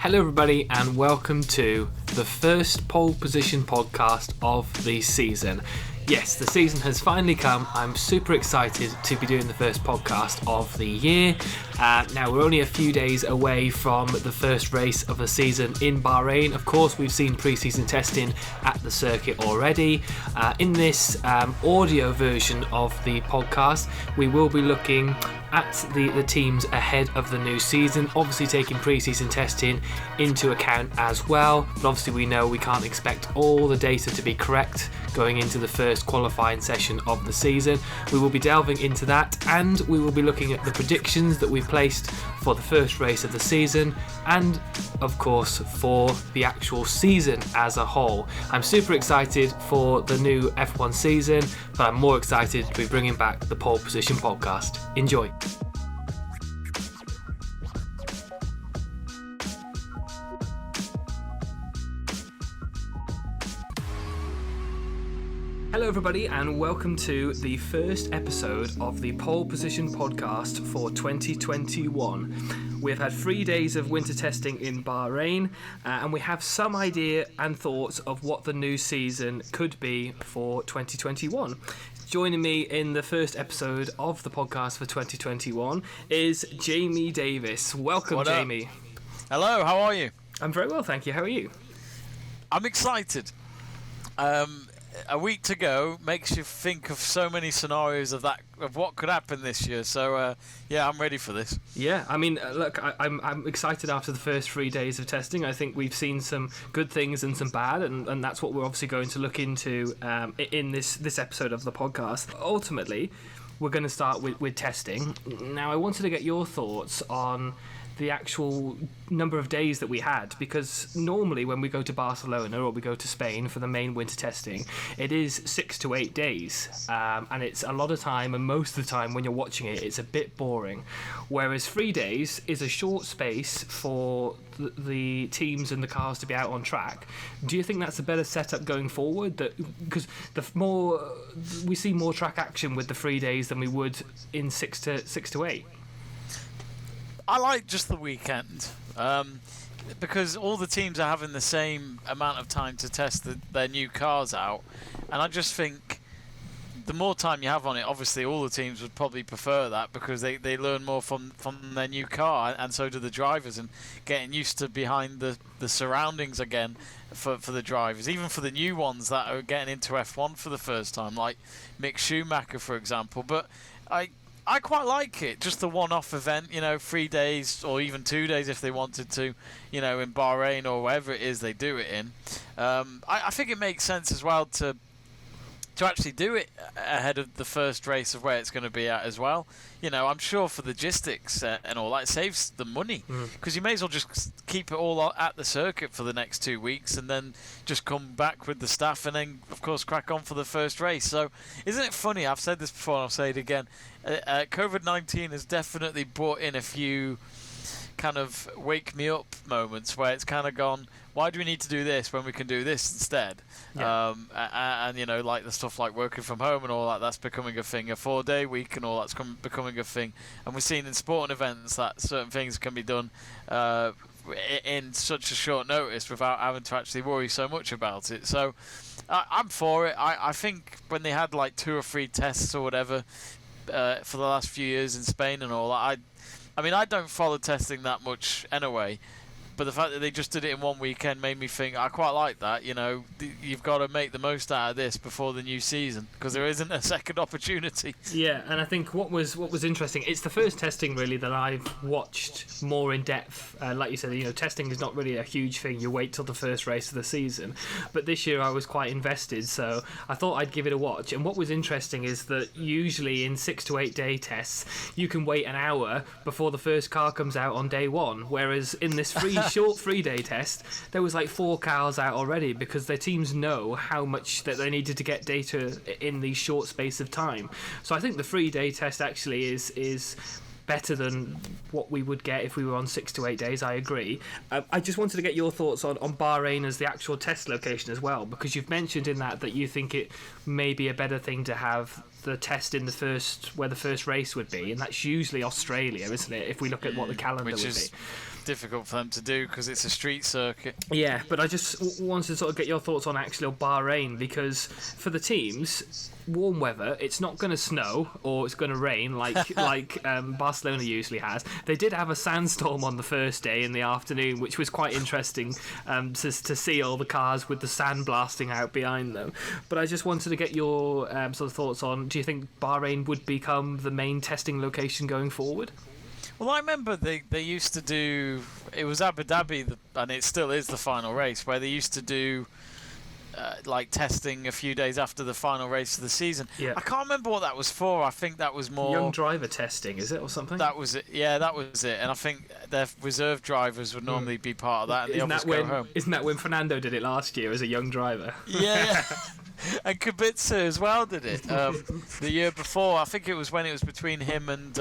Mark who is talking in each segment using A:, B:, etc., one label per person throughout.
A: Hello everybody and welcome to the first pole position podcast of the season. Yes, the season has finally come. I'm super excited to be doing the first podcast of the year. Now we're only a few days away from the first race of the season in Bahrain. Of course, we've seen pre-season testing at the circuit already. In this audio version of the podcast, we will be looking at the teams ahead of the new season, obviously taking pre-season testing into account as well. But obviously we know we can't expect all the data to be correct going into the first qualifying session of the season. We will be delving into that, and we will be looking at the predictions that we've placed for the first race of the season, and of course for the actual season as a whole. I'm super excited for the new F1 season, but I'm more excited to be bringing back the Pole Position podcast. Enjoy. Hello everybody and welcome to the first episode of the Pole Position podcast for 2021. We've had 3 days of winter testing in Bahrain and we have some idea and thoughts of what the new season could be for 2021. Joining me in the first episode of the podcast for 2021 is Jamie Davies. Welcome,
B: What
A: Jamie.
B: up? Hello, how are you?
A: I'm very well, thank you. How are you?
B: I'm excited. A week to go makes you think of so many scenarios of what could happen this year. So yeah, I'm ready for this.
A: Yeah, I mean, look, I'm excited after the first 3 days of testing. I think we've seen some good things and some bad, and that's what we're obviously going to look into in this episode of the podcast. Ultimately, we're going to start with testing. Now, I wanted to get your thoughts on the actual number of days that we had, because normally when we go to Barcelona or we go to Spain for the main winter testing, it is 6 to 8 days, and it's a lot of time, and most of the time when you're watching it, it's a bit boring, whereas 3 days is a short space for the teams and the cars to be out on track. Do you think that's a better setup going forward? Because we see more track action with the 3 days than we would in 6 to 8.
B: I like just the weekend because all the teams are having the same amount of time to test their new cars out, and I just think the more time you have on it, obviously all the teams would probably prefer that because they learn more from their new car, and so do the drivers, and getting used to behind the surroundings again for the drivers, even for the new ones that are getting into F1 for the first time, like Mick Schumacher, for example. But I quite like it, just the one-off event, 3 days or even 2 days if they wanted to, in Bahrain or wherever it is they do it in. I think it makes sense as well to actually do it ahead of the first race of where it's going to be at as well. I'm sure for logistics and all that, it saves the money, because you may as well just keep it all at the circuit for the next 2 weeks and then just come back with the staff and then, of course, crack on for the first race. So isn't it funny? I've said this before and I'll say it again. COVID-19 has definitely brought in a few kind of wake me up moments where it's kind of gone, why do we need to do this when we can do this instead?
A: Yeah.
B: And like the stuff like working from home and all that, that's becoming a thing. A 4-day week and all that's becoming a thing. And we're seeing in sporting events that certain things can be done in such a short notice without having to actually worry so much about it. So I'm for it. I think when they had like 2 or 3 tests or whatever for the last few years in Spain and all that, I don't follow testing that much anyway, but the fact that they just did it in one weekend made me think I quite like that. You've got to make the most out of this before the new season, because there isn't a second opportunity.
A: Yeah, and I think what was interesting, it's the first testing really that I've watched more in depth. Like you said, testing is not really a huge thing. You wait till the first race of the season. But this year I was quite invested, so I thought I'd give it a watch. And what was interesting is that usually in 6 to 8 day tests, you can wait an hour before the first car comes out on day one. Whereas in this short 3-day test, there was like 4 cars out already, because their teams know how much that they needed to get data in the short space of time. So I think the 3-day test actually is better than what we would get if we were on 6 to 8 days. I agree. I just wanted to get your thoughts on Bahrain as the actual test location as well, because you've mentioned in that you think it may be a better thing to have the test in where the first race would be, and that's usually Australia, isn't it? If we look at what the calendar would be.
B: Difficult for them to do because it's a street circuit.
A: Yeah, but I just wanted to sort of get your thoughts on actually Bahrain, because for the teams, warm weather, it's not going to snow or it's going to rain like Barcelona usually has. They did have a sandstorm on the first day in the afternoon, which was quite interesting to see all the cars with the sand blasting out behind them. But I just wanted to get your sort of thoughts on, do you think Bahrain would become the main testing location going forward?
B: Well, I remember they used to do, it was Abu Dhabi, and it still is the final race, where they used to do like testing a few days after the final race of the season.
A: Yeah.
B: I can't remember what that was for. I think that was more
A: young driver testing, is it, or something?
B: That was it. Yeah, that was it. And I think their reserve drivers would normally be part of that, and the others go home.
A: Isn't that when Fernando did it last year as a young driver?
B: Yeah. And Kubica as well did it the year before. I think it was when it was between him and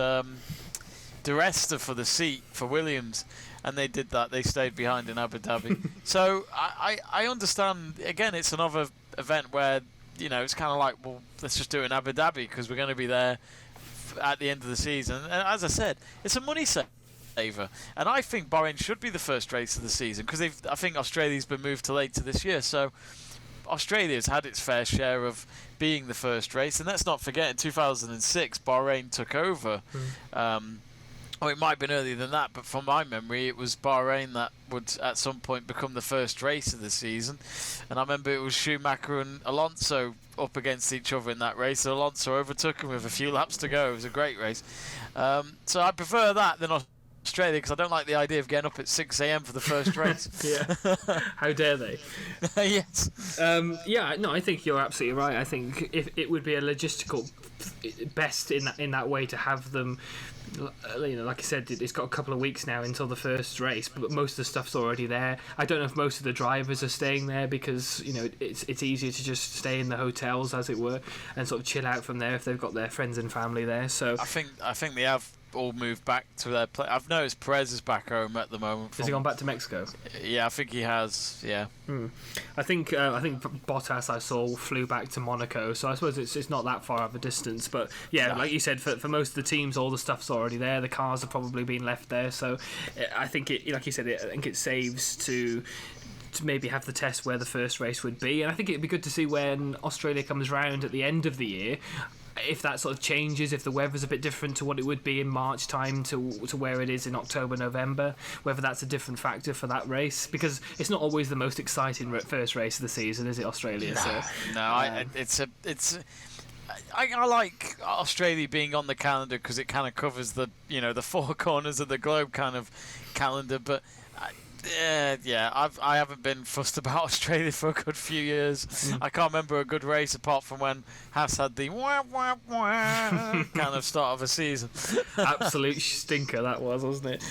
B: De Resta for the seat for Williams, and they did that. They stayed behind in Abu Dhabi. So I understand. Again, it's another event where, you know, it's kind of like, well, let's just do it in Abu Dhabi because we're going to be there at the end of the season. And as I said, it's a money saver. And I think Bahrain should be the first race of the season because I think Australia's been moved to later this year. So Australia's had its fair share of being the first race. And let's not forget, in 2006, Bahrain took over. Or it might have been earlier than that, but from my memory, it was Bahrain that would at some point become the first race of the season. And I remember it was Schumacher and Alonso up against each other in that race. And Alonso overtook him with a few laps to go. It was a great race. So I prefer that than Australia because I don't like the idea of getting up at 6 a.m. for the first race.
A: Yeah. How dare they?
B: Yes.
A: I think you're absolutely right. I think if it would be a logistical best in that way to have them. You know, like I said, it's got a couple of weeks now until the first race, but most of the stuff's already there. I don't know if most of the drivers are staying there because, you know, it's easier to just stay in the hotels, as it were, and sort of chill out from there if they've got their friends and family there. So I
B: think they have all moved back to their place. I've noticed Perez is back home at the moment.
A: Has he gone back to Mexico?
B: Yeah, I think he has. Yeah.
A: I think Bottas, I saw, flew back to Monaco, so I suppose it's not that far of a distance. But yeah, no. Like you said, for most of the teams, all the stuff's already there. The cars have probably been left there, so I think like you said, I think it saves to maybe have the test where the first race would be. And I think it'd be good to see when Australia comes round at the end of the year, if that sort of changes, if the weather's a bit different to what it would be in March time to where it is in October, November, whether that's a different factor for that race, because it's not always the most exciting first race of the season, is it, Australia?
B: I like Australia being on the calendar because it kind of covers the four corners of the globe kind of calendar, but I haven't been fussed about Australia for a good few years. I can't remember a good race apart from when Haas had the wah, wah, wah kind of start of a season.
A: Absolute stinker that was, wasn't it?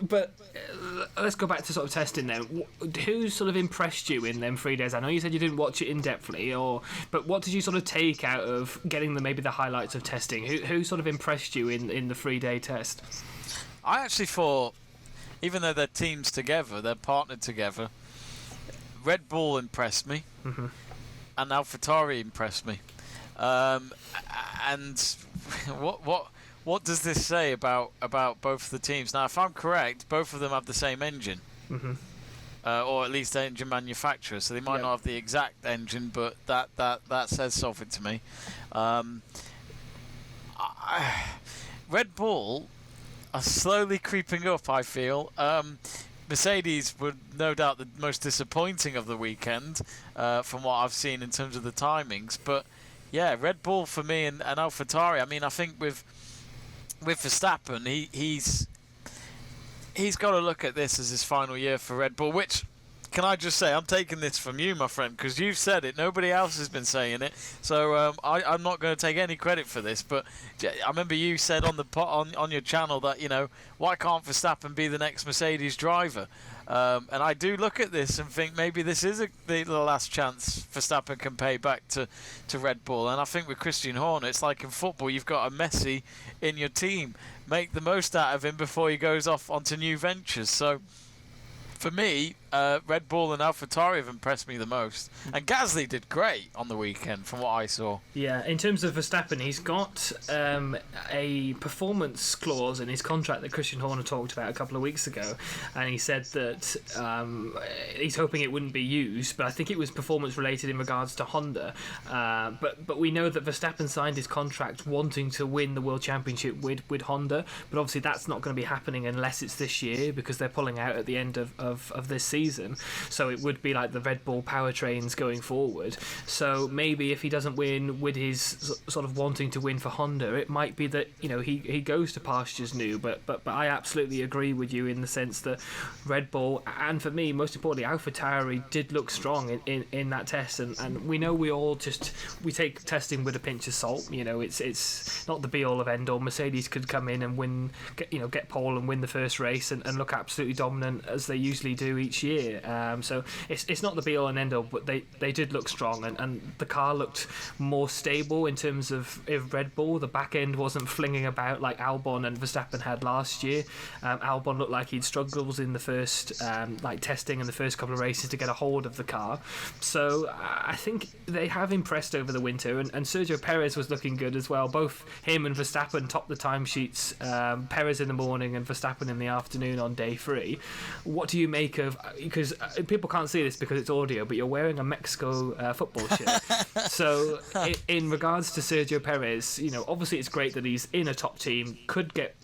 A: But let's go back to sort of testing then. Who sort of impressed you in them 3 days? I know you said you didn't watch it in depthly, but what did you sort of take out of getting maybe the highlights of testing? Who sort of impressed you in the 3-day test?
B: I actually thought, even though they're teams together, they're partnered together, Red Bull impressed me, and AlphaTauri impressed me. And what does this say about both the teams? Now, if I'm correct, both of them have the same engine, or at least engine manufacturer. So they might not have the exact engine, but that says something to me. Red Bull are slowly creeping up, I feel. Mercedes were no doubt the most disappointing of the weekend from what I've seen in terms of the timings. But yeah, Red Bull for me and AlphaTauri. I mean, I think with Verstappen, he's got to look at this as his final year for Red Bull, which, can I just say, I'm taking this from you, my friend, because you've said it. Nobody else has been saying it, so I'm not going to take any credit for this. But I remember you said on your channel that, you know, why can't Verstappen be the next Mercedes driver? And I do look at this and think maybe this is the last chance Verstappen can pay back to Red Bull. And I think with Christian Horner, it's like in football, you've got a Messi in your team. Make the most out of him before he goes off onto new ventures. So for me, Red Bull and AlphaTauri have impressed me the most. And Gasly did great on the weekend, from what I saw.
A: Yeah, in terms of Verstappen, he's got a performance clause in his contract that Christian Horner talked about a couple of weeks ago, and he said that he's hoping it wouldn't be used, but I think it was performance related in regards to Honda. But we know that Verstappen signed his contract wanting to win the World Championship with Honda, but obviously that's not going to be happening unless it's this year, because they're pulling out at the end of this season. So it would be like the Red Bull powertrains going forward. So maybe if he doesn't win with his sort of wanting to win for Honda, it might be that he goes to pastures new. But I absolutely agree with you in the sense that Red Bull, and for me most importantly AlphaTauri, did look strong in that test, and we know we take testing with a pinch of salt. It's not the be all of end all. Mercedes could come in and get pole and win the first race and look absolutely dominant as they usually do each year. So it's not the be all and end all, but they did look strong, and the car looked more stable in terms of Red Bull. The back end wasn't flinging about like Albon and Verstappen had last year. Albon looked like he'd struggled in the first testing and the first couple of races to get a hold of the car. So I think they have impressed over the winter, and Sergio Perez was looking good as well. Both him and Verstappen topped the timesheets. Perez in the morning and Verstappen in the afternoon on day 3. What do you make of, because people can't see this because it's audio, but you're wearing a Mexico football shirt. So in regards to Sergio Perez, obviously it's great that he's in a top team, could get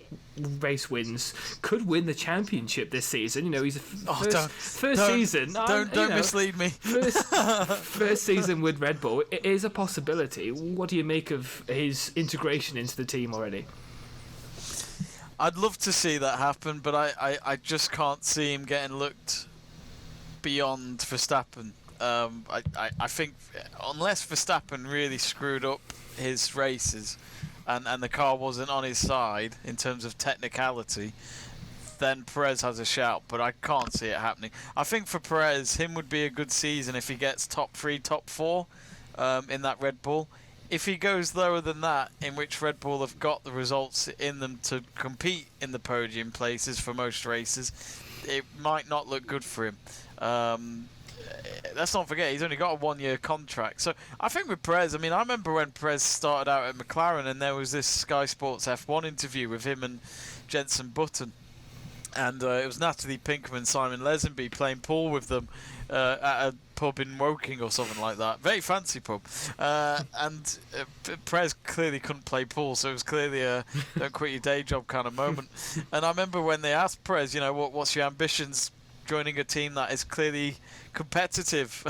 A: race wins, could win the championship this season. He's first season.
B: Don't mislead me.
A: First season with Red Bull, it is a possibility. What do you make of his integration into the team already?
B: I'd love to see that happen, but I just can't see him getting looked beyond Verstappen. I think unless Verstappen really screwed up his races and the car wasn't on his side in terms of technicality, then Perez has a shout, but I can't see it happening. I think for Perez, him would be a good season if he gets top 3, top 4 in that Red Bull. If he goes lower than that, in which Red Bull have got the results in them to compete in the podium places for most races, it might not look good for him. Let's not forget, he's only got a 1-year contract. So I think with Perez, I remember when Perez started out at McLaren and there was this Sky Sports F1 interview with him and Jenson Button. And it was Natalie Pinkham and Simon Lesenby playing pool with them at a pub in Woking or something like that. Very fancy pub. And Perez clearly couldn't play pool, so it was clearly a don't quit your day job kind of moment. And I remember when they asked Perez, what's your ambitions joining a team that is clearly competitive,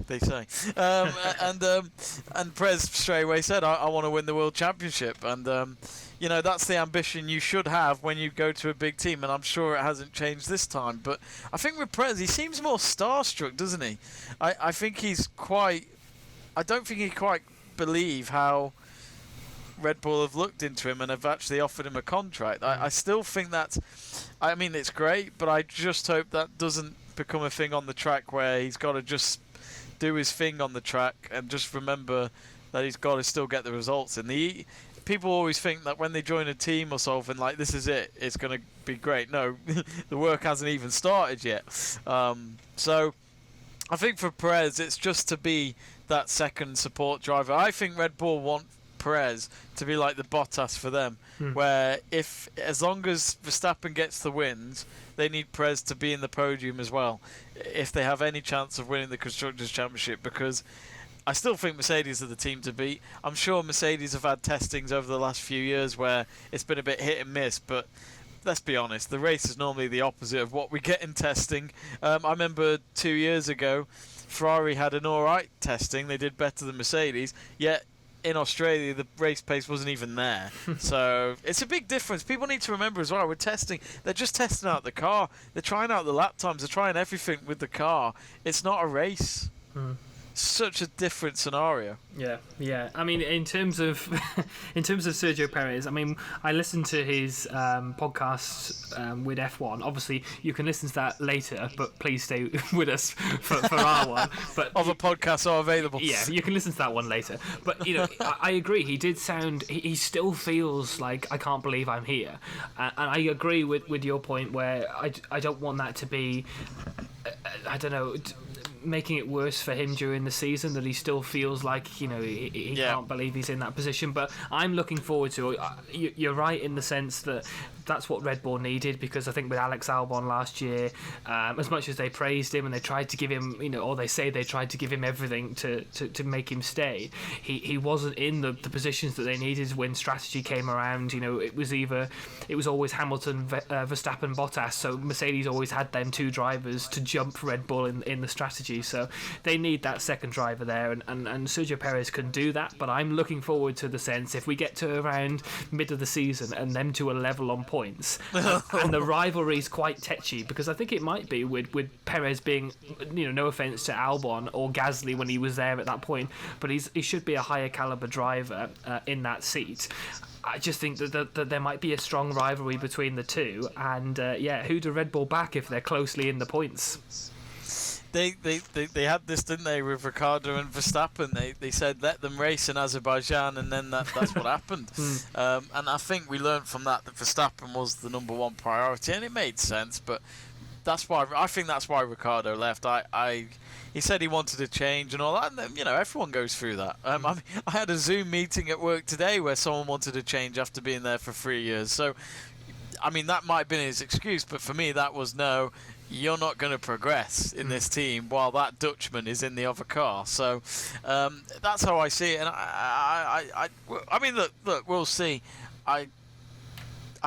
B: they say. And Perez straight away said, I want to win the World Championship. And that's the ambition you should have when you go to a big team, and I'm sure it hasn't changed this time. But I think with Perez, he seems more starstruck, doesn't he? I think I don't think he quite believe how Red Bull have looked into him and have actually offered him a contract. I still think it's great, but I just hope that doesn't become a thing on the track where he's got to just do his thing on the track and just remember that he's got to still get the results. And people always think that when they join a team or something, like, this is it's going to be great. No, the work hasn't even started yet. So I think for Perez, it's just to be that second support driver. I think Red Bull want Perez to be like the Bottas for them, where as long as Verstappen gets the wins, they need Perez to be in the podium as well if they have any chance of winning the Constructors' Championship, because I still think Mercedes are the team to beat. I'm sure Mercedes have had testings over the last few years where it's been a bit hit and miss, but let's be honest, the race is normally the opposite of what we get in testing. I remember 2 years ago, Ferrari had an alright testing, they did better than Mercedes, yet in Australia the race pace wasn't even there. So it's a big difference. People need to remember as well, with testing, they're just testing out the car, they're trying out the lap times, they're trying everything with the car. It's not a race. Such a different scenario.
A: Yeah. In terms of Sergio Perez, I listened to his podcast with F1. Obviously, you can listen to that later, but please stay with us for our one. But
B: other podcasts are available.
A: Yeah, you can listen to that one later. But I agree. He did sound. He still feels like, I can't believe I'm here, and I agree with your point where I don't want that to be I don't know, making it worse for him during the season, that he still feels like, he can't believe he's in that position. But I'm looking forward to it. You're right in the sense that that's what Red Bull needed, because I think with Alex Albon last year, as much as they praised him and they tried to give him, or they say they tried to give him everything to make him stay, he wasn't in the positions that they needed when strategy came around. It was always Hamilton, Verstappen, Bottas, so Mercedes always had them two drivers to jump Red Bull in the strategy, so they need that second driver there, and Sergio Perez can do that. But I'm looking forward to the sense, if we get to around mid of the season and them two are level on points, and the rivalry's quite tetchy, because I think it might be with Perez being, no offence to Albon or Gasly when he was there at that point, but he should be a higher caliber driver in that seat. I just think that there might be a strong rivalry between the two, and who do Red Bull back if they're closely in the points?
B: They had this, didn't they, with Ricciardo and Verstappen? They said let them race in Azerbaijan, and then that's what happened. And I think we learned from that Verstappen was the number one priority, and it made sense. But that's why Ricciardo left. He said he wanted to change and all that, and everyone goes through that. I had a Zoom meeting at work today where someone wanted to change after being there for 3 years. So, that might have been his excuse, but for me that was no. You're not going to progress in this team while that Dutchman is in the other car. So that's how I see it. And look, we'll see. I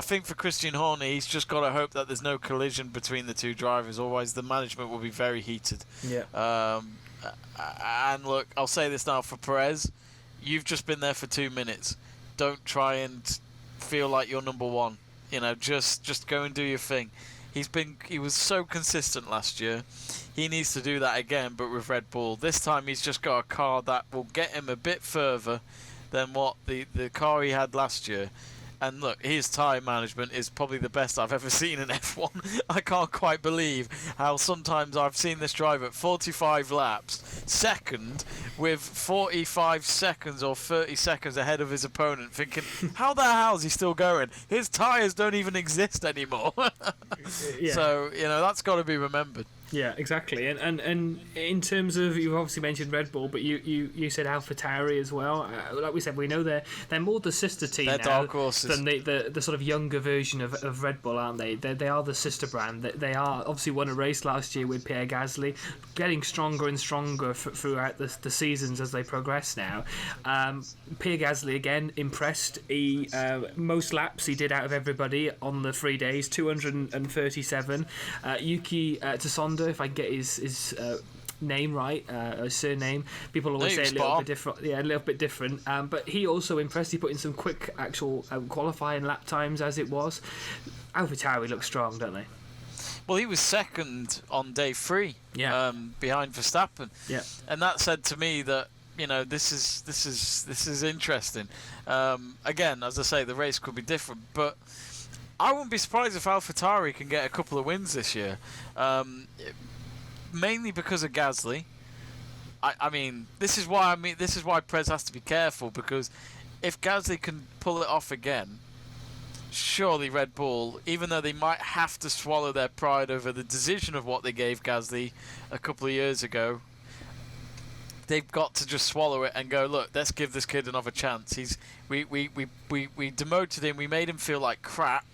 B: think for Christian Horner, he's just got to hope that there's no collision between the two drivers. Otherwise, the management will be very heated.
A: Yeah.
B: And look, I'll say this now for Perez. You've just been there for 2 minutes. Don't try and feel like you're number one. Just go and do your thing. He was so consistent last year. He needs to do that again, but with Red Bull. This time he's just got a car that will get him a bit further than what the car he had last year. And look, his tyre management is probably the best I've ever seen in F1. I can't quite believe how sometimes I've seen this driver at 45 laps, second, with 45 seconds or 30 seconds ahead of his opponent, thinking, how the hell is he still going? His tyres don't even exist anymore.
A: Yeah.
B: So, that's got to be remembered.
A: Yeah, exactly. And in terms of, you've obviously mentioned Red Bull, but you said AlphaTauri as well. Like we said, we know they're more the sister team
B: they're
A: now
B: dark horses
A: than the sort of younger version of Red Bull, aren't they? They are the sister brand. They are obviously won a race last year with Pierre Gasly, getting stronger and stronger throughout the seasons as they progress now. Pierre Gasly again impressed. He most laps he did out of everybody on the 3 days, 237. Yuki Tsunoda, if I get his name right, surname, people always say a little bit different. Yeah, a little bit different. But he also impressed. He put in some quick actual qualifying lap times as it was. AlphaTauri look strong, don't they?
B: Well, he was second on day 3, behind Verstappen.
A: Yeah,
B: and that said to me that this is interesting. Again, as I say, the race could be different, but I wouldn't be surprised if AlphaTauri can get a couple of wins this year. Mainly because of Gasly. This is why Perez has to be careful, because if Gasly can pull it off again, surely Red Bull, even though they might have to swallow their pride over the decision of what they gave Gasly a couple of years ago, they've got to just swallow it and go, look, let's give this kid another chance. We demoted him, we made him feel like crap,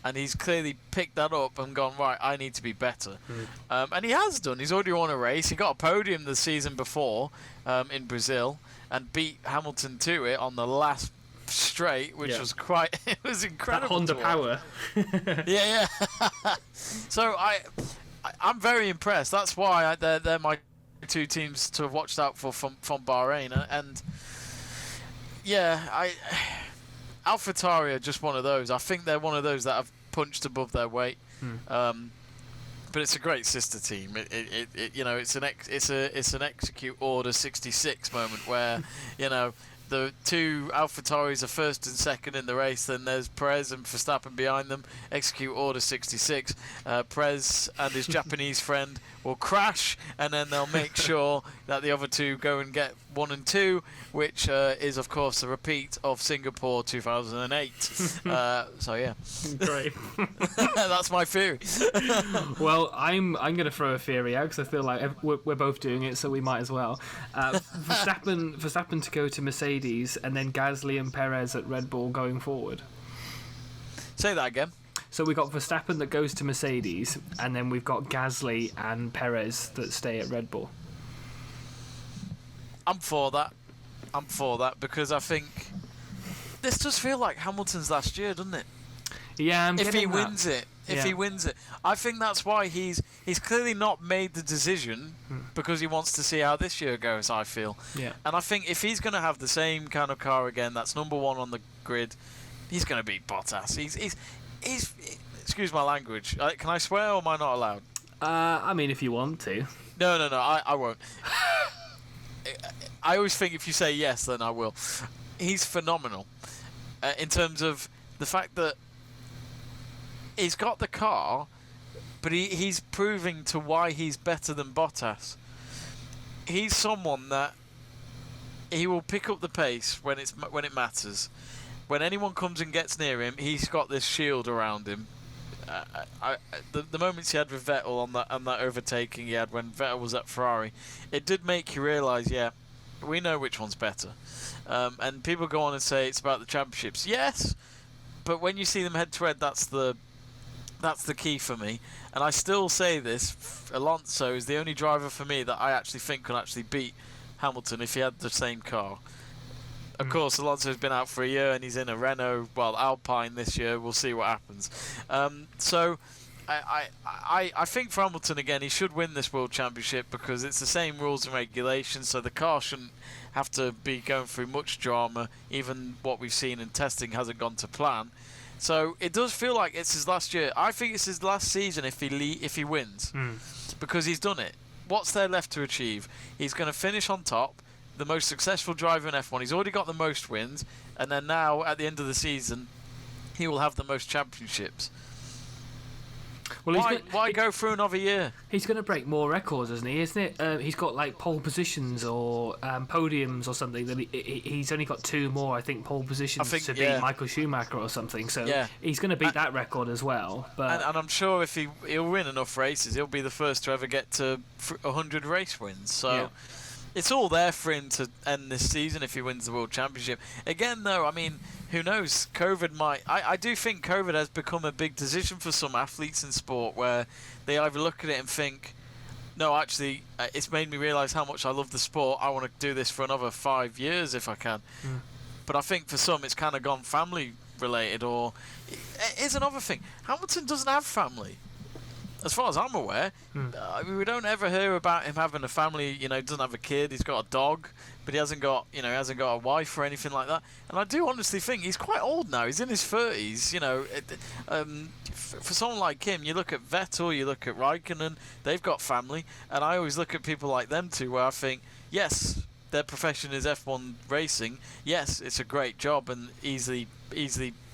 B: and he's clearly picked that up and gone, right, I need to be better. And he has done. He's already won a race. He got a podium the season before in Brazil and beat Hamilton to it on the last straight, which was it was incredible.
A: That Honda power.
B: yeah. So I'm very impressed. That's why they're my two teams to have watched out for from Bahrain. And AlphaTauri are just one of those. I think they're one of those that have punched above their weight. But it's a great sister team. It's an execute order 66 moment where the two AlphaTauris are first and second in the race. Then there's Perez and Verstappen behind them. Execute order 66. Perez and his Japanese friend will crash, and then they'll make sure that the other two go and get 1 and 2, which is, of course, a repeat of Singapore 2008. So, yeah.
A: Great.
B: That's my theory.
A: Well, I'm going to throw a theory out because I feel like we're both doing it, so we might as well. Verstappen to go to Mercedes, and then Gasly and Perez at Red Bull going forward.
B: Say that again.
A: So we've got Verstappen that goes to Mercedes, and then we've got Gasly and Perez that stay at Red Bull.
B: I'm for that because I think this does feel like Hamilton's last year, doesn't it?
A: Yeah,
B: if he wins it, I think that's why he's clearly not made the decision because he wants to see how this year goes. I feel, and I think if he's going to have the same kind of car again, that's number one on the grid, he's going to beat Bottas. He's excuse my language. Can I swear or am I not allowed?
A: I mean, if you want to.
B: No, I won't. I always think if you say yes, then I will. He's phenomenal in terms of the fact that he's got the car, but he's proving to why he's better than Bottas. He's someone that he will pick up the pace when it matters. When anyone comes and gets near him, he's got this shield around him. The moments he had with Vettel on that overtaking he had when Vettel was at Ferrari, it did make you realise, we know which one's better. And people go on and say it's about the championships. Yes, but when you see them head to head, that's the key for me. And I still say this: Alonso is the only driver for me that I actually think could actually beat Hamilton if he had the same car. Of course, Alonso's been out for a year and he's in a Renault, Alpine this year. We'll see what happens. So I think for Hamilton, again, he should win this World Championship because it's the same rules and regulations, so the car shouldn't have to be going through much drama. Even what we've seen in testing hasn't gone to plan. So it does feel like it's his last year. I think it's his last season if he wins, because he's done it. What's there left to achieve? He's going to finish on top. The most successful driver in F1. He's already got the most wins, and then now at the end of the season, he will have the most championships. Well, why go through another year?
A: He's going to break more records, isn't he? Isn't it? He's got like pole positions or podiums or something. That he's only got 2 more, I think, pole positions to beat Michael Schumacher or something. So he's going to beat that record as well. But
B: and I'm sure if he'll win enough races, he'll be the first to ever get to 100 race wins. So. Yeah. It's all there for him to end this season if he wins the World Championship. Again, though, I mean, who knows? COVID might... I do think COVID has become a big decision for some athletes in sport where they either look at it and think, no, actually, it's made me realise how much I love the sport. I want to do this for another 5 years if I can. But I think for some it's kind of gone family-related. Or here's another thing. Hamilton doesn't have family. As far as I'm aware, we don't ever hear about him having a family. He doesn't have a kid. He's got a dog, but he hasn't got a wife or anything like that. And I do honestly think he's quite old now. He's in his 30s. For someone like him, you look at Vettel, you look at Raikkonen. They've got family, and I always look at people like them too, where I think, yes, their profession is F1 racing. Yes, it's a great job and easily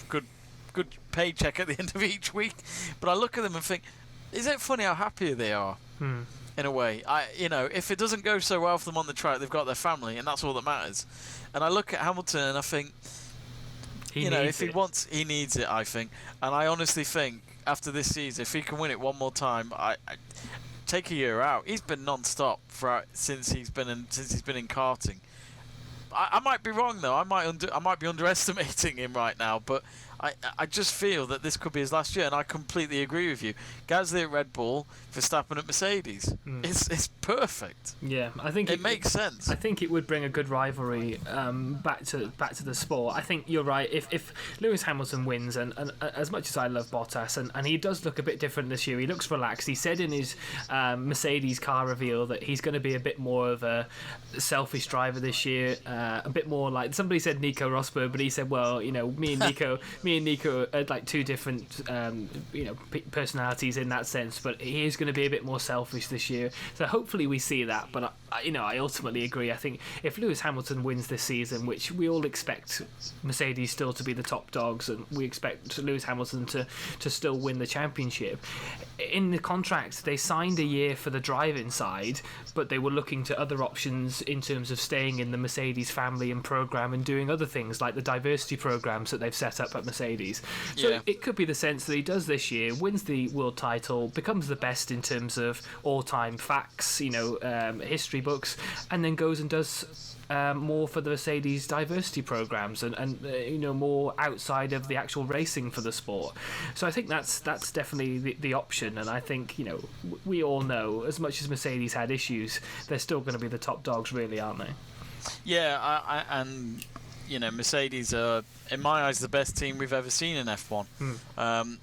B: good paycheck at the end of each week. But I look at them and think, is it funny how happy they are? In a way, if it doesn't go so well for them on the track, they've got their family, and that's all that matters. And I look at Hamilton and I think, he needs it. I think, and I honestly think after this season, if he can win it one more time, I take a year out. He's been non-stop since he's been in karting. I might be wrong though. I might be underestimating him right now, but I just feel that this could be his last year, and I completely agree with you. Gasly at Red Bull, Verstappen at Mercedes. It's perfect.
A: Yeah, I think
B: it makes sense.
A: I think it would bring a good rivalry back to the sport. I think you're right. If Lewis Hamilton wins, and as much as I love Bottas, and he does look a bit different this year. He looks relaxed. He said in his Mercedes car reveal that he's going to be a bit more of a selfish driver this year, a bit more like somebody said Nico Rosberg, but he said, well, me and Nico me and Nico are like two different, personalities in that sense. But he is going to be a bit more selfish this year. So hopefully we see that. But I ultimately agree. I think if Lewis Hamilton wins this season, which we all expect Mercedes still to be the top dogs, and we expect Lewis Hamilton to still win the championship. In the contract, they signed a year for the driving side, but they were looking to other options in terms of staying in the Mercedes family and program and doing other things like the diversity programs that they've set up at Mercedes. So it could be the sense that he does this year, wins the world title, becomes the best in terms of all-time facts, history books, and then goes and does more for the Mercedes diversity programs and more outside of the actual racing for the sport. So I think that's definitely the option, and I think we all know as much as Mercedes had issues, they're still going to be the top dogs, really, aren't they?
B: Yeah, and Mercedes are, in my eyes, the best team we've ever seen in F1. And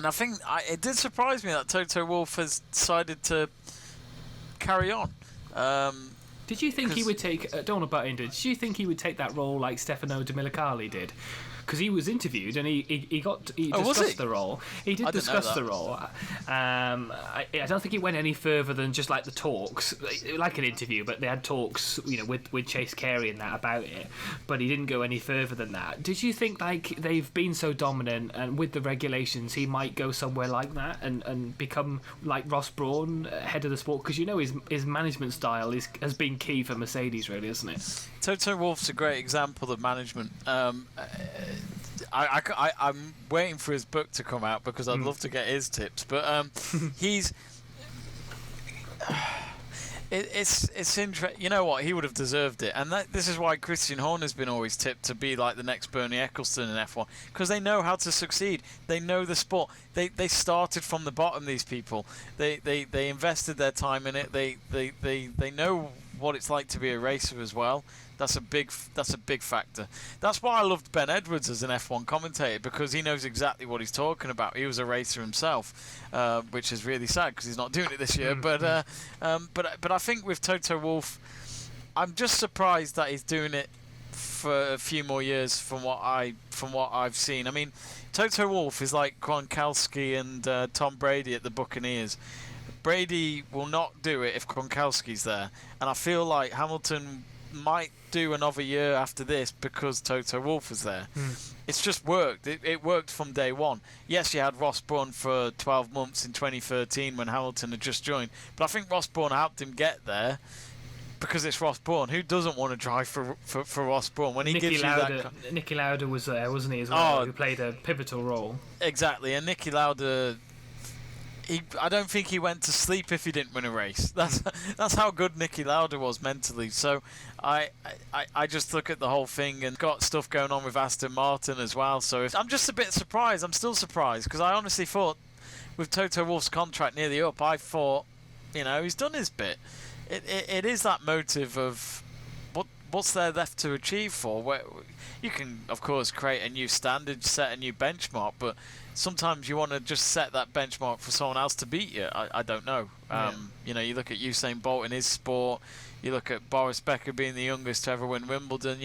B: I think it did surprise me that Toto Wolff has decided to carry on.
A: Did you think he would take? Don't want to butt into it. Did you think he would take that role like Stefano Domenicali did? Because he was interviewed and he discussed the role. He did discuss the role. I don't think it went any further than just like the talks, like an interview. But they had talks, with Chase Carey and that about it. But he didn't go any further than that. Did you think like they've been so dominant and with the regulations, he might go somewhere like that and become like Ross Brawn, head of the sport? Because his management style has been key for Mercedes, really, isn't it?
B: Toto Wolff's a great example of management. I'm waiting for his book to come out because I'd love to get his tips. But it's interesting. You know what? He would have deserved it, and this is why Christian Horner's been always tipped to be like the next Bernie Ecclestone in F1, because they know how to succeed. They know the sport. They started from the bottom. These people. They invested their time in it. They know what it's like to be a racer as well. That's a big factor. That's why I loved Ben Edwards as an F1 commentator, because he knows exactly what he's talking about. He was a racer himself, which is really sad because he's not doing it this year. But I think with Toto Wolff, I'm just surprised that he's doing it for a few more years from what I've seen. I mean, Toto Wolff is like Gronkowski and Tom Brady at the Buccaneers. Brady will not do it if Gronkowski's there, and I feel like Hamilton might do another year after this because Toto Wolff was there. It's just worked. It worked from day one. Yes, you had Ross Brawn for 12 months in 2013 when Hamilton had just joined, but I think Ross Brawn helped him get there because it's Ross Brawn. Who doesn't want to drive for Ross Brawn when he gives you that?
A: Niki Lauda was there, wasn't he, as well, who played a pivotal role.
B: Exactly, and Niki Lauda, I don't think he went to sleep if he didn't win a race. That's how good Niki Lauda was mentally. So I just look at the whole thing and got stuff going on with Aston Martin as well. So I'm just a bit surprised. I'm still surprised because I honestly thought with Toto Wolff's contract nearly up, I thought, he's done his bit. It is that motive of what's there left to achieve for. Where you can, of course, create a new standard, set a new benchmark, but sometimes you want to just set that benchmark for someone else to beat you. I don't know. You look at Usain Bolt in his sport. You look at Boris Becker being the youngest to ever win Wimbledon.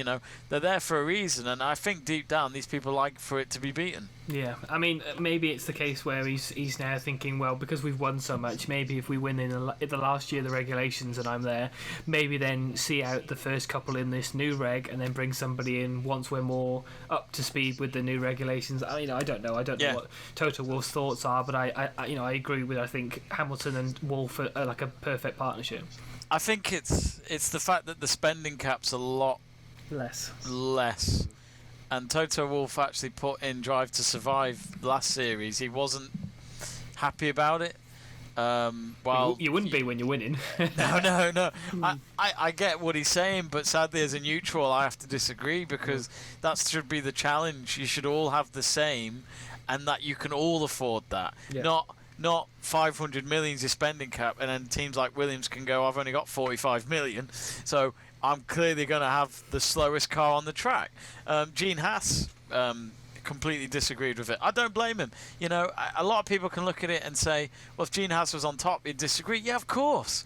B: They're there for a reason, and I think deep down these people like for it to be beaten.
A: Yeah, I mean, maybe it's the case where he's now thinking, well, because we've won so much, maybe if we win in the last year of the regulations and I'm there, maybe then see out the first couple in this new reg and then bring somebody in once we're more up to speed with the new regulations. I don't know. I don't know what Toto Wolff's thoughts are, but I agree with. I think Hamilton and Wolff are like a perfect partnership.
B: I think it's the fact that the spending cap's a lot less. And Toto Wolff actually put in Drive to Survive last series. He wasn't happy about it.
A: You wouldn't be when you're winning.
B: No. I get what he's saying, but sadly as a neutral I have to disagree because that should be the challenge. You should all have the same and that you can all afford that. Yeah. Not 500 million is your spending cap, and then teams like Williams can go, I've only got 45 million, so I'm clearly going to have the slowest car on the track. Gene Haas completely disagreed with it. I don't blame him. A lot of people can look at it and say, well, if Gene Haas was on top, he'd disagree. Yeah, of course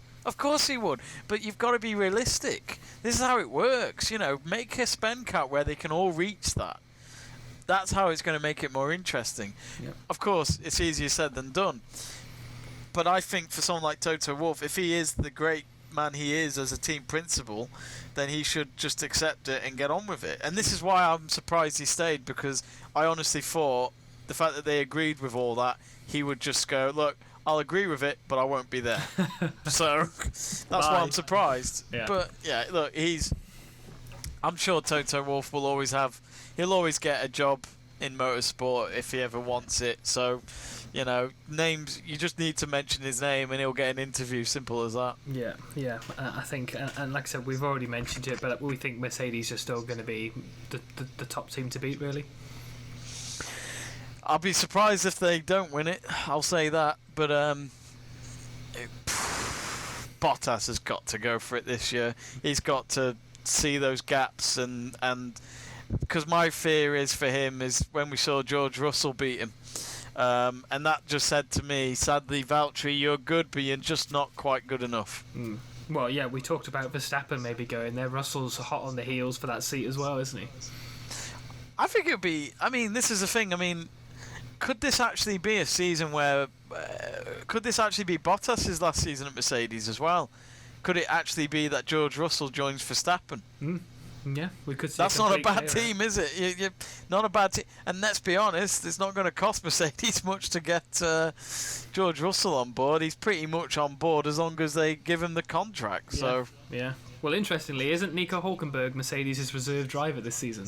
B: he would. But you've got to be realistic. This is how it works. Make a spend cap where they can all reach that. That's how it's going to make it more interesting.
A: Yep.
B: Of course, it's easier said than done. But I think for someone like Toto Wolff, if he is the great man he is as a team principal, then he should just accept it and get on with it. And this is why I'm surprised he stayed, because I honestly thought the fact that they agreed with all that, he would just go, look, I'll agree with it, but I won't be there. So that's why I'm surprised. Yeah. But yeah, look, I'm sure Toto Wolff will he'll always get a job in motorsport if he ever wants it. So, names, you just need to mention his name and he'll get an interview. Simple as that.
A: Yeah. I think, and like I said, we've already mentioned it, but we think Mercedes are still going to be the top team to beat, really.
B: I'll be surprised if they don't win it. I'll say that. But Bottas has got to go for it this year. He's got to see those gaps, and because my fear is for him is when we saw George Russell beat him. And that just said to me, sadly, Valtteri, you're good, but you're just not quite good enough.
A: Well, yeah, we talked about Verstappen maybe going there. Russell's hot on the heels for that seat as well, isn't he?
B: I think it would be... this is the thing. Could this actually be a season where... could this actually be Bottas' last season at Mercedes as well? Could it actually be that George Russell joins Verstappen?
A: Yeah, we could see.
B: That's not a bad team, is it? You're not a bad team. And let's be honest, it's not going to cost Mercedes much to get George Russell on board. He's pretty much on board as long as they give him the contract. So
A: yeah. Well, interestingly, isn't Nico Hülkenberg Mercedes' reserve driver this season?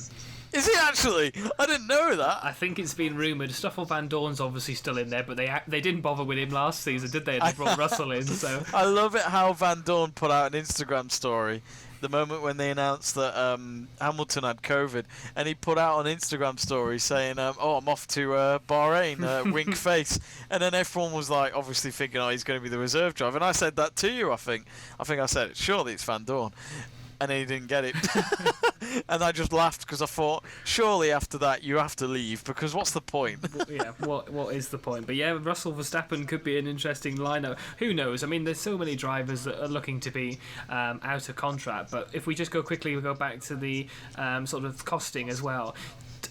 B: Is he actually? I didn't know that.
A: I think it's been rumoured. Stoffel Van Dorn's obviously still in there, but they didn't bother with him last season, did they? And they brought Russell in. So
B: I love it how Van Dorn put out an Instagram story the moment when they announced that Hamilton had COVID, and he put out an Instagram story saying, I'm off to Bahrain, wink face. And then everyone was like, obviously thinking, he's going to be the reserve driver. And I said that to you, I think I said it. Surely it's Van Dorn. And then he didn't get it. And I just laughed because I thought, surely after that you have to leave, because what's the point?
A: What is the point? But yeah, Russell Verstappen could be an interesting lineup. Who knows? There's so many drivers that are looking to be out of contract. But if we just go back to the sort of costing as well.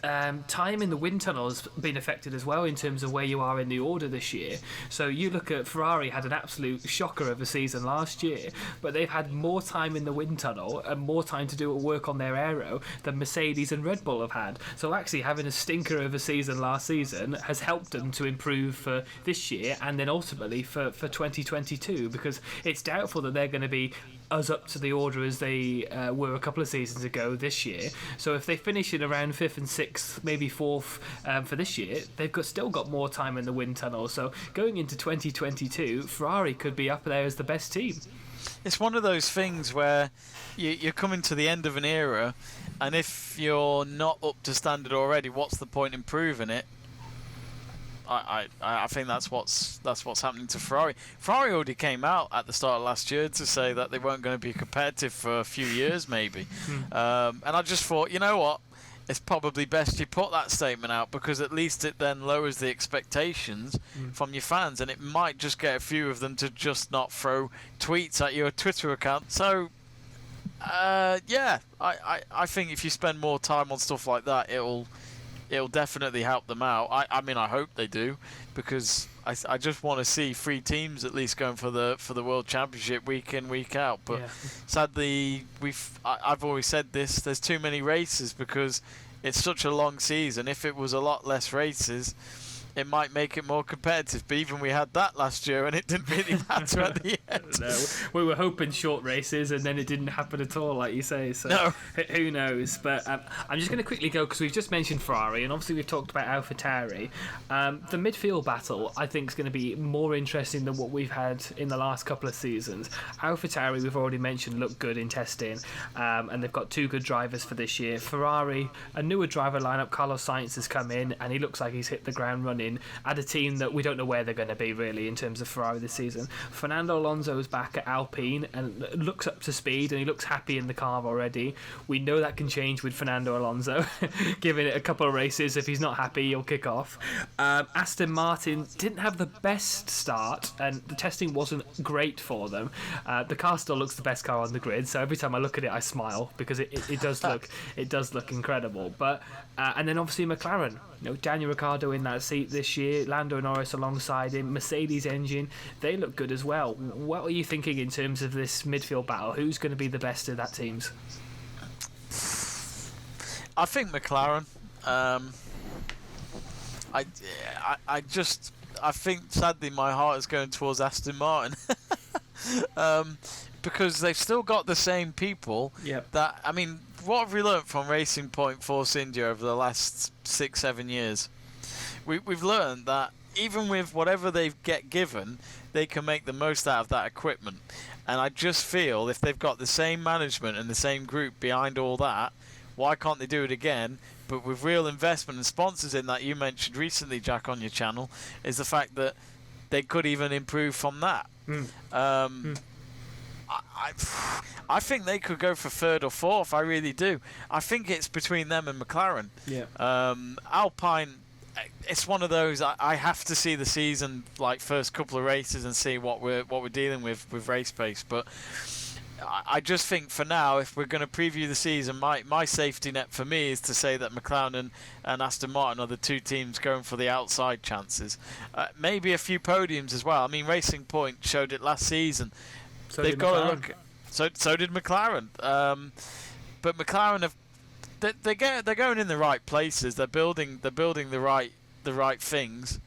A: Time in the wind tunnel has been affected as well in terms of where you are in the order this year. So you look at Ferrari had an absolute shocker of a season last year, but they've had more time in the wind tunnel and more time to do work on their aero than Mercedes and Red Bull have had. So actually having a stinker of a season last season has helped them to improve for this year and then ultimately for 2022, because it's doubtful that they're going to be as up to the order as they were a couple of seasons ago this year. So if they finish in around 5th and 6th, maybe 4th for this year, they've still got more time in the wind tunnel. So going into 2022, Ferrari could be up there as the best team.
B: It's one of those things where you're coming to the end of an era, and if you're not up to standard already, what's the point in improving it? I think that's what's happening to Ferrari. Ferrari already came out at the start of last year to say that they weren't going to be competitive for a few years, maybe. And I just thought, you know what? It's probably best you put that statement out, because at least it then lowers the expectations from your fans, and it might just get a few of them to just not throw tweets at your Twitter account. So, I think if you spend more time on stuff like that, it'll definitely help them out. I hope they do, because I just want to see 3 teams at least going for the World Championship week in, week out. But sadly, I've always said this, there's too many races because it's such a long season. If it was a lot less races, it might make it more competitive. But even we had that last year, and it didn't really matter at the end.
A: No, we were hoping short races, and then it didn't happen at all, like you say. So
B: no.
A: Who knows? But I'm just going to quickly go, because we've just mentioned Ferrari, and obviously we've talked about AlphaTauri. The midfield battle, I think, is going to be more interesting than what we've had in the last couple of seasons. AlphaTauri, we've already mentioned, look good in testing, and they've got 2 good drivers for this year. Ferrari, a newer driver lineup, Carlos Sainz has come in, and he looks like he's hit the ground running. running at a team that we don't know where they're going to be really in terms of Ferrari this season. Fernando Alonso is back at Alpine and looks up to speed, and he looks happy in the car already. We know that can change with Fernando Alonso. Giving it a couple of races, if he's not happy, he'll kick off. Aston Martin didn't have the best start, and the testing wasn't great for them. The car still looks the best car on the grid, so every time I look at it, I smile because it does look incredible. But and then obviously McLaren, Daniel Ricciardo in that seat this year, Lando Norris alongside him, Mercedes engine, they look good as well. What are you thinking in terms of this midfield battle? Who's going to be the best of that teams?
B: I think McLaren. I think sadly my heart is going towards Aston Martin. Because they've still got the same people.
A: Yep.
B: What have we learned from Racing Point Force India over the last 6-7 years? We've learned that even with whatever they get given, they can make the most out of that equipment. And I just feel if they've got the same management and the same group behind all that, why can't they do it again? But with real investment and sponsors in that you mentioned recently, Jack, on your channel, is the fact that they could even improve from that. I think they could go for third or fourth. I really do. I think it's between them and McLaren.
A: Yeah.
B: Alpine, it's one of those. I have to see the season, like first couple of races, and see what we're dealing with race pace. But I just think for now, if we're going to preview the season, my safety net for me is to say that McLaren and Aston Martin are the two teams going for the outside chances. Maybe a few podiums as well. I mean, Racing Point showed it last season.
A: So
B: they've got to look. So did McLaren. But McLaren they're going in the right places. They're building the right things,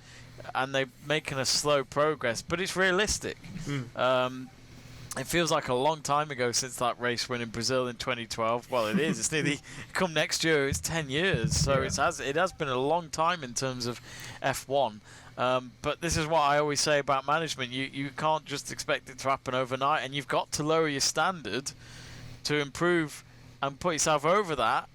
B: and they're making a slow progress. But it's realistic. It feels like a long time ago since that race win in Brazil in 2012. Well, it is. It's nearly come next year. It's 10 years. So yeah. It has been a long time in terms of F1. But this is what I always say about management. You can't just expect it to happen overnight, and you've got to lower your standard to improve and put yourself over that,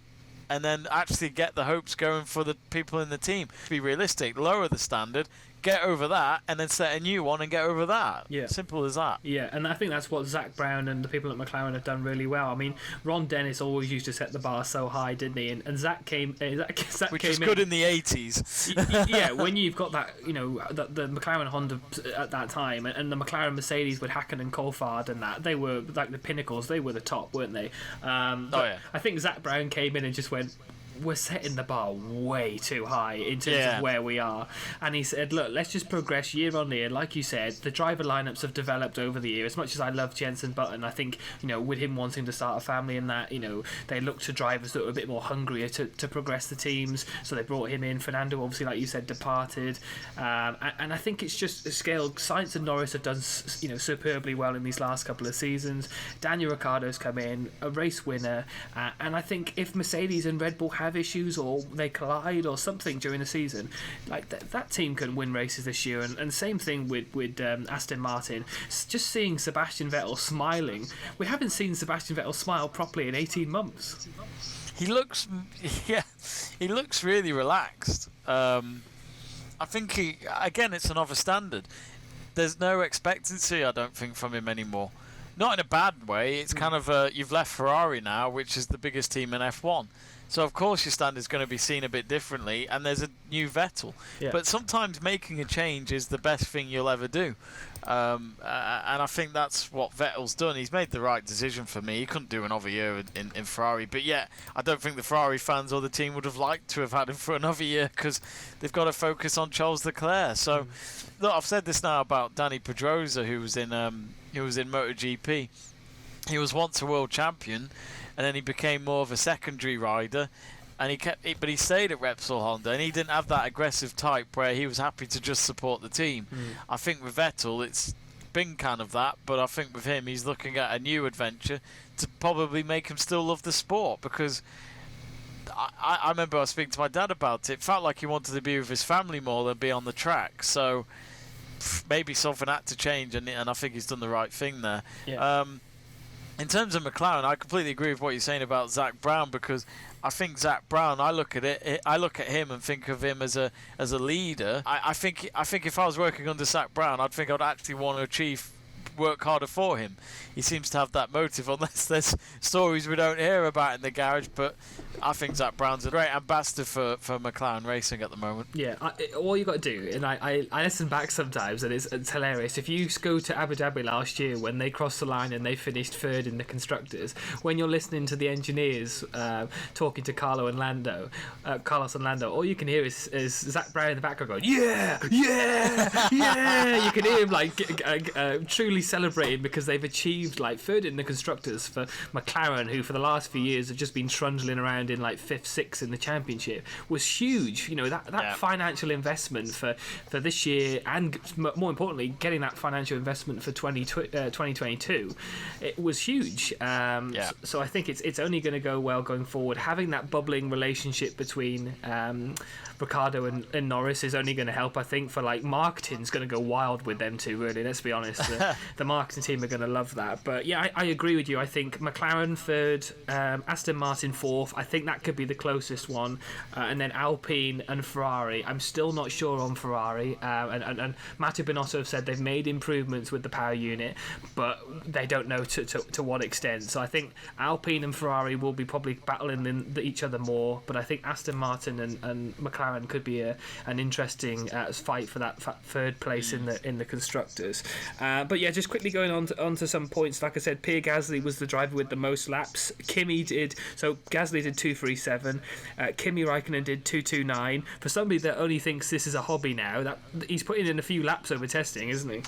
B: and then actually get the hopes going for the people in the team. Be realistic, lower the standard, get over that, and then set a new one and get over that. Yeah. Simple as that.
A: Yeah, and I think that's what Zach Brown and the people at McLaren have done really well. I mean, Ron Dennis always used to set the bar so high, didn't he? And Zach came... Zach
B: Which
A: came
B: was good in the 80s.
A: Yeah, when you've got that, the McLaren Honda at that time, and the McLaren Mercedes with Hacken and Coulthard and that, they were like the pinnacles. They were the top, weren't they? I think Zach Brown came in and just went, we're setting the bar way too high in terms of where we are. And he said, look, let's just progress year on year. Like you said, the driver lineups have developed over the year. As much as I love Jenson Button, I think, with him wanting to start a family and that, they look to drivers that were a bit more hungrier to progress the teams. So they brought him in. Fernando, obviously, like you said, departed. And I think it's just a scale. Sainz and Norris have done, superbly well in these last couple of seasons. Daniel Ricciardo's come in, a race winner. And I think if Mercedes and Red Bull have issues or they collide or something during the season, like that team can win races this year. And same thing with Aston Martin. Just seeing Sebastian Vettel smiling, we haven't seen Sebastian Vettel smile properly in 18 months.
B: He looks really relaxed. I think it's another standard. There's no expectancy, I don't think, from him anymore. Not in a bad way. It's kind of you've left Ferrari now, which is the biggest team in F1. So, of course, your standard's going to be seen a bit differently, and there's a new Vettel. Yeah. But sometimes making a change is the best thing you'll ever do. And I think that's what Vettel's done. He's made the right decision for me. He couldn't do another year in Ferrari. But, I don't think the Ferrari fans or the team would have liked to have had him for another year because they've got to focus on Charles Leclerc. So, look, I've said this now about Danny Pedrosa, who was in MotoGP. He was once a world champion, and then he became more of a secondary rider, and but he stayed at Repsol Honda, and he didn't have that aggressive type where he was happy to just support the team. I think with Vettel, it's been kind of that, but I think with him, he's looking at a new adventure to probably make him still love the sport, because I remember I was speaking to my dad about it. It felt like he wanted to be with his family more than be on the track, so maybe something had to change, and I think he's done the right thing there.
A: Yeah.
B: In terms of McLaren, I completely agree with what you're saying about Zach Brown, because I think Zach Brown, I look at him and think of him as a leader. I think if I was working under Zach Brown, I'd think I'd actually want to work harder for him. He seems to have that motive, unless there's stories we don't hear about in the garage. But I think Zach Brown's a great ambassador for McLaren Racing at the moment.
A: Yeah, all you got to do, and I listen back sometimes, and it's hilarious. If you go to Abu Dhabi last year when they crossed the line and they finished third in the constructors, when you're listening to the engineers talking to Carlos and Lando, all you can hear is Zach Brown in the background going, yeah. You can hear him like truly celebrating because they've achieved like third in the constructors for McLaren, who for the last few years have just been trundling around in like 5th, 6th in the championship, was huge. You know, that financial investment for this year, and more importantly getting that financial investment for 2022, it was huge. So I think it's only going to go well going forward. Having that bubbling relationship between Ricciardo and Norris is only going to help. I think for like marketing's going to go wild with them two, really, let's be honest. The marketing team are going to love that. But yeah, I agree with you. I think McLaren third, Aston Martin fourth. I think that could be the closest one, and then Alpine and Ferrari. I'm still not sure on Ferrari, and Matteo Binotto have said they've made improvements with the power unit, but they don't know to what extent. So I think Alpine and Ferrari will be probably battling each other more, but I think Aston Martin and McLaren could be an interesting fight for that third place in the constructors. But yeah, just quickly going on to some points. Like I said, Pierre Gasly was the driver with the most laps. Gasly did 2:37. Kimi Raikkonen did 2:29. For somebody that only thinks this is a hobby now, that he's putting in a few laps over testing, isn't he?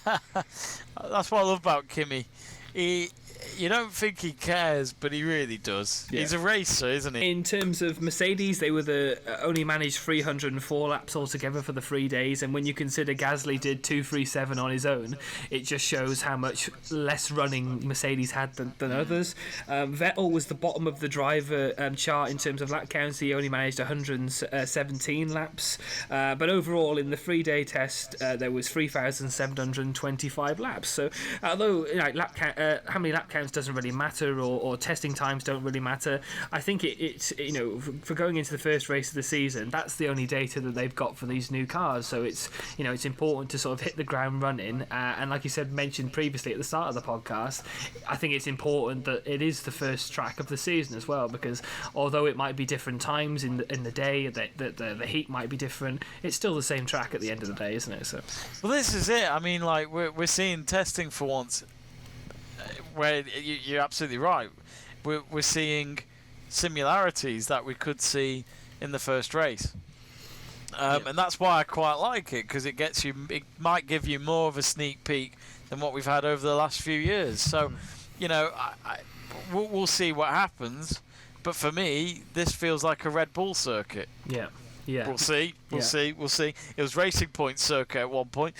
B: That's what I love about Kimi. You don't think he cares, but he really does. Yeah. He's a racer, isn't he? In
A: terms of Mercedes, they were only managed 304 laps altogether for the 3 days, and when you consider Gasly did 2:37 on his own, it just shows how much less running Mercedes had than others. Vettel was the bottom of the driver chart in terms of lap counts. He only managed 117 laps, but overall in the 3-day test there was 3,725 laps. So although how many lap counts doesn't really matter, or testing times don't really matter, I think it's for going into the first race of the season, that's the only data that they've got for these new cars. So it's important to sort of hit the ground running, and like you said, mentioned previously at the start of the podcast, I think it's important that it is the first track of the season as well, because although it might be different times in the day, the heat might be different, it's still the same track at the end of the day, isn't it? So
B: well, this is it. I mean, like we're seeing testing for once where you're absolutely right. We're seeing similarities that we could see in the first race, and that's why I quite like it, because it might give you more of a sneak peek than what we've had over the last few years. So, we'll see what happens. But for me, this feels like a Red Bull circuit.
A: Yeah. Yeah.
B: We'll see. We'll see. It was Racing Point circuit at one point.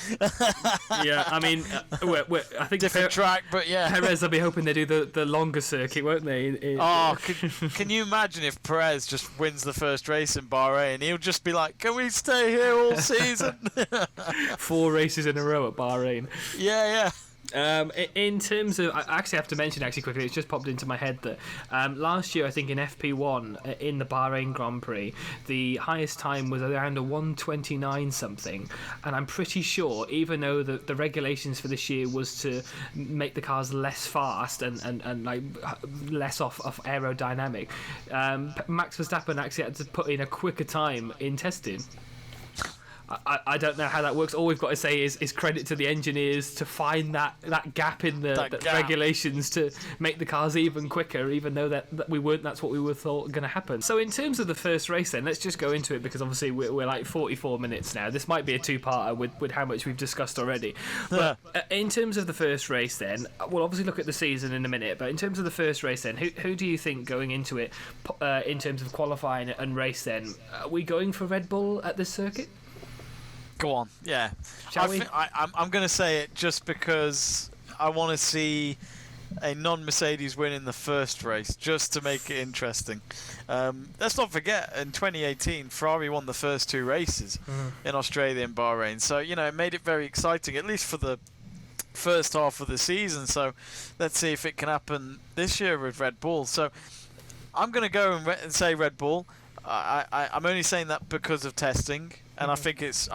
A: Yeah, I mean, I think
B: different track, but yeah.
A: Perez will be hoping they do the longer circuit, won't they?
B: Can you imagine if Perez just wins the first race in Bahrain? He'll just be like, "Can we stay here all season?"
A: 4 races in a row at Bahrain.
B: Yeah.
A: In terms of, I actually have to mention quickly, it's just popped into my head that last year, I think in FP1 in the Bahrain Grand Prix, the highest time was around a 1:29 something, and I'm pretty sure, even though the regulations for this year was to make the cars less fast and like less off aerodynamic, Max Verstappen actually had to put in a quicker time in testing. I don't know how that works. All we've got to say is credit to the engineers to find that gap in the regulations to make the cars even quicker, even though that we weren't. That's what we were thought going to happen. So in terms of the first race, then let's just go into it, because obviously we're like 44 minutes now. This might be a 2-parter with how much we've discussed already. But in terms of the first race, then we'll obviously look at the season in a minute. But in terms of the first race, then who do you think going into it in terms of qualifying and race? Then are we going for Red Bull at this circuit?
B: Go on, yeah.
A: Shall we?
B: I'm going to say it just because I want to see a non-Mercedes win in the first race, just to make it interesting. Let's not forget, in 2018, Ferrari won the first 2 races in Australia and Bahrain. So, it made it very exciting, at least for first half of the season. So let's see if it can happen this year with Red Bull. So I'm going to go and say Red Bull. I'm only saying that because of testing, and I think it's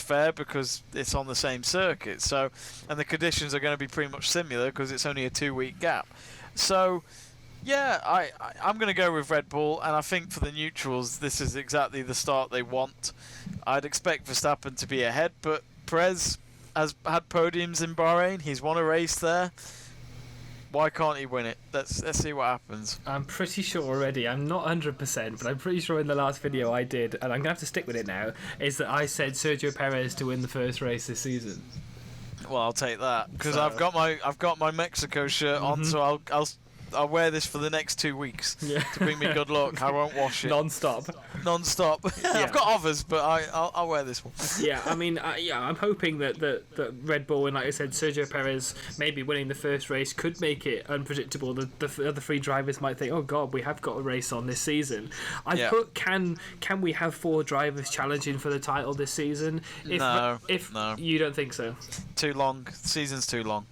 B: fair because it's on the same circuit. So, and the conditions are going to be pretty much similar because it's only a 2-week gap. So, yeah, I'm going to go with Red Bull, and I think for the neutrals, this is exactly the start they want. I'd expect Verstappen to be ahead, but Perez has had podiums in Bahrain. He's won a race there. Why can't he win it? Let's see what happens.
A: I'm pretty sure already. I'm not 100%, but I'm pretty sure in the last video I did, and I'm going to have to stick with it now, is that I said Sergio Perez to win the first race this season.
B: Well, I'll take that because I've got my Mexico shirt on, so I'll wear this for the next 2 weeks to bring me good luck. I won't wash it.
A: Non-stop.
B: Yeah. I've got others, but I'll wear this one.
A: Yeah, I mean, I'm hoping that Red Bull and, like I said, Sergio Perez maybe winning the first race could make it unpredictable. The other 3 drivers might think, oh God, we have got a race on this season. Put, can we have 4 drivers challenging for the title this season?
B: No.
A: You don't think so?
B: Too long. The season's too long.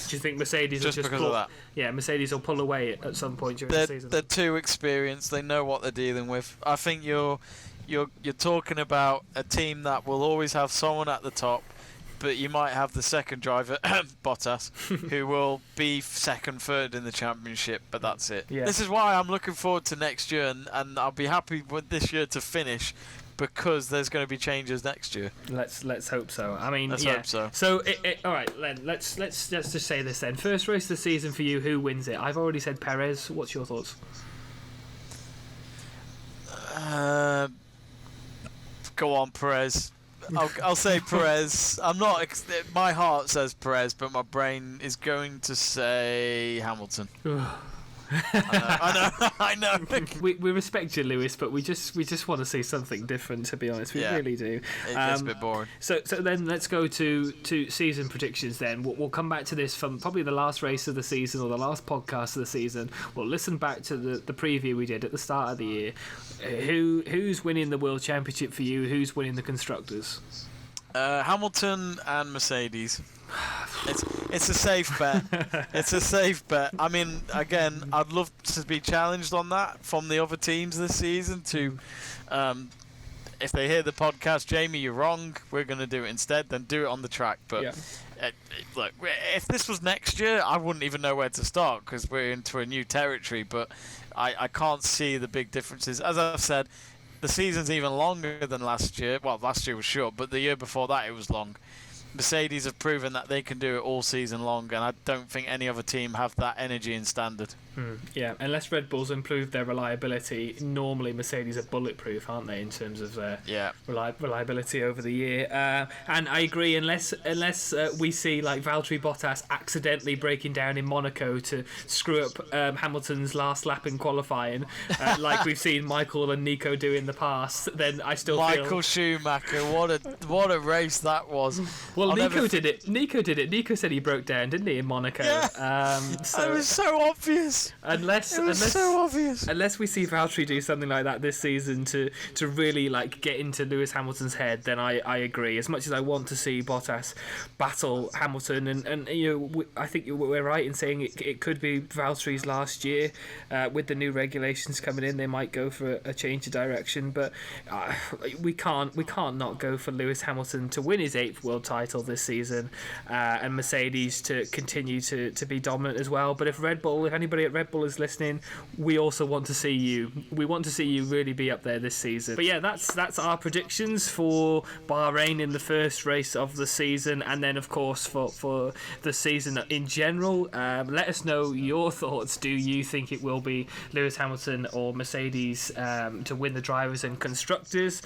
A: Do you think Mercedes
B: just
A: will
B: because of that?
A: Yeah, Mercedes will pull away at some point during the season.
B: They're too experienced. They know what they're dealing with. I think you're talking about a team that will always have someone at the top, but you might have the second driver, Bottas, who will be second, third in the championship. But that's it. Yeah. This is why I'm looking forward to next year, and I'll be happy with this year to finish. Because there's going to be changes next year.
A: Let's hope so. I mean,
B: let's hope so.
A: So, all right, Len. Let's just say this then. First race of the season for you. Who wins it? I've already said Perez. What's your thoughts?
B: Go on, Perez. I'll say Perez. I'm not. My heart says Perez, but my brain is going to say Hamilton. I know.
A: We respect you, Lewis, but we just want to see something different. To be honest, we really do.
B: It gets a bit boring.
A: So then let's go to season predictions. Then we'll come back to this from probably the last race of the season or the last podcast of the season. We'll listen back to the preview we did at the start of the year. Who's winning the World Championship for you? Who's winning the constructors?
B: Hamilton and Mercedes. It's a safe bet. It's a safe bet. I mean, again, I'd love to be challenged on that from the other teams this season to, if they hear the podcast, Jamie, you're wrong, we're going to do it instead, then do it on the track. But look, if this was next year, I wouldn't even know where to start because we're into a new territory. But I can't see the big differences. As I've said, the season's even longer than last year. Well, last year was short, but the year before that it was long. Mercedes have proven that they can do it all season long, and I don't think any other team have that energy and standard.
A: Yeah, unless Red Bull's improved their reliability, normally Mercedes are bulletproof, aren't they, in terms of their reliability over the year? And I agree, unless we see like Valtteri Bottas accidentally breaking down in Monaco to screw up Hamilton's last lap in qualifying, like we've seen Michael and Nico do in the past, then I still feel...
B: Michael Schumacher, what a race that was.
A: Well, Nico did it. Nico said he broke down, didn't he, in Monaco?
B: Yeah. It was so obvious.
A: Unless
B: so obvious.
A: Unless we see Valtteri do something like that this season to really like get into Lewis Hamilton's head, then I agree. As much as I want to see Bottas battle Hamilton, and I think we're right in saying it could be Valtteri's last year. With the new regulations coming in, they might go for a change of direction, but we can't not go for Lewis Hamilton to win his 8th world title this season, and Mercedes to continue to be dominant as well. But if anybody at Red Bull is listening, we also want to see you. We want to see you really be up there this season. But yeah, that's our predictions for Bahrain in the first race of the season, and then of course for the season in general. Let us know your thoughts. Do you think it will be Lewis Hamilton or Mercedes to win the drivers and constructors?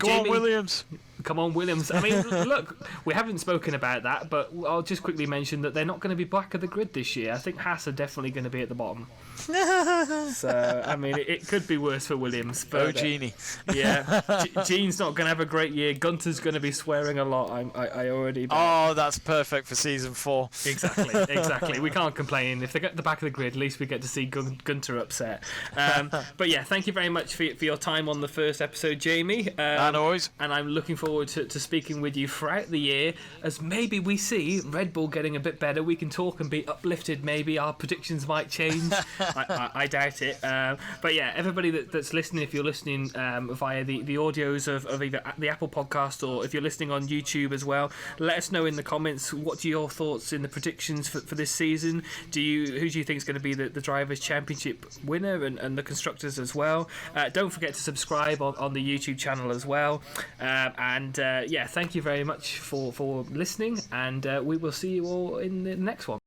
B: Jamie, Williams.
A: Come on, Williams. I mean, look, we haven't spoken about that, but I'll just quickly mention that they're not going to be back of the grid this year. I think Haas are definitely going to be at the bottom. So, I mean, it could be worse for Williams. But,
B: Genie.
A: Yeah. Gene's not going to have a great year. Gunter's going to be swearing a lot. I already...
B: Oh, that's perfect for season 4.
A: Exactly. We can't complain. If they get the back of the grid, at least we get to see Gunter upset. But yeah, thank you very much for your time on the first episode, Jamie.
B: And always.
A: And I'm looking forward forward to speaking with you throughout the year, as maybe we see Red Bull getting a bit better. We can talk and be uplifted. Maybe our predictions might change. I doubt it. But yeah, everybody that's listening, if you're listening via the audios of either the Apple podcast or if you're listening on YouTube as well, let us know in the comments what are your thoughts in the predictions for this season. Who do you think is going to be the Drivers' Championship winner and the constructors as well? Don't forget to subscribe on the YouTube channel as well. Yeah, thank you very much for listening, and we will see you all in the next one.